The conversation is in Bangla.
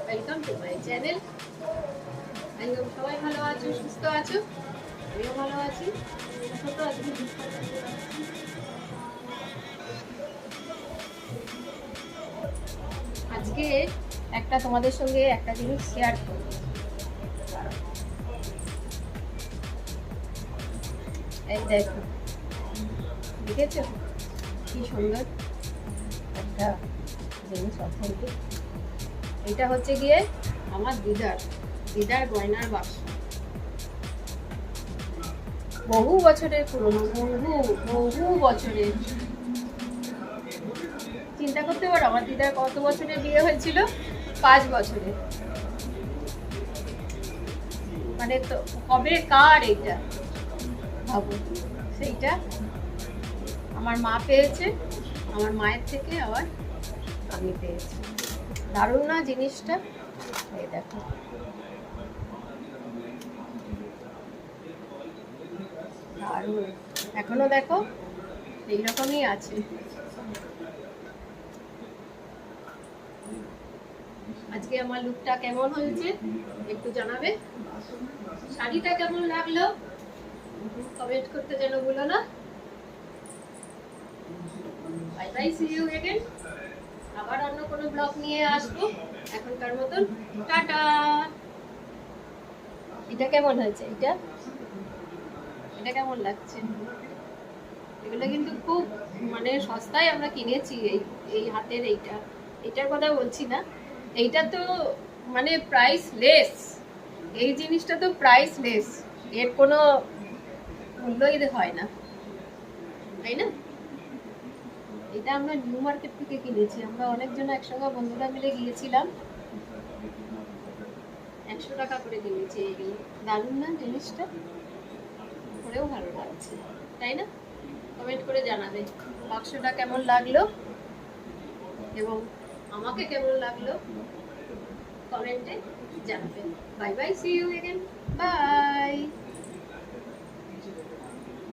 Welcome to my channel. I hope সবাই ভালো আছো, সুস্থ আছো। আমিও ভালো আছি। ছোট আজকে আজকে একটা তোমাদের সঙ্গে একটা জিনিস শেয়ার করব। এই দেখো, দেখেছো কি সুন্দর একটা জিনিস, অথেন্টিক। এটা হচ্ছে গিয়ে আমার দিদার গয়নার বাক্স। বহু বছরের পুরনো, বহু বছরের। চিন্তা করতে পারো আমার দিদার কত বছরে বিয়ে হয়েছিল? 5 বছরে। মানে তো কবে কার এটা ভাবো। সেইটা আমার মা পেয়েছে, আমার মায়ের থেকে আবার আমি পেয়েছি। দারুণ না জিনিসটা? এই দেখো, দারুণ। এখনো দেখো এইরকমই আছে। আজকে আমার লুকটা কেমন হয়েছে একটু জানাবে। শাড়িটা কেমন লাগলো কমেন্ট করতে যেন ভুলো না। Bye bye, see you again. আবার অন্য কোনো ব্লগ নিয়ে আসবো। এখনকার মতন টাটা। এটা কেমন হয়েছে? এটা কেমন লাগছে? এগুলো কিন্তু খুব মানে সস্তায় আমরা কিনেছি। এই হাতের এইটার কথা বলছি না। এইটা তো মানে প্রাইস লেস। এই জিনিসটা তো প্রাইস লেস, এর কোনো মূল্যই হয় না, তাই না? এটা আমরা নিউ মার্কেট থেকে কিনেছি। আমরা অনেকজন একসঙ্গে বন্ধুরা মিলে গিয়েছিলাম, 100 টাকা করে কিনেছি এইগুলো। দারুণ না জিনিসটা? পরেও ভালো লাগছে, তাই না? কমেন্ট করে জানাবে বাক্সটা কেমন লাগলো এবং আমাকে কেমন লাগলো কমেন্টে জানাবে। Bye bye, see you again. By.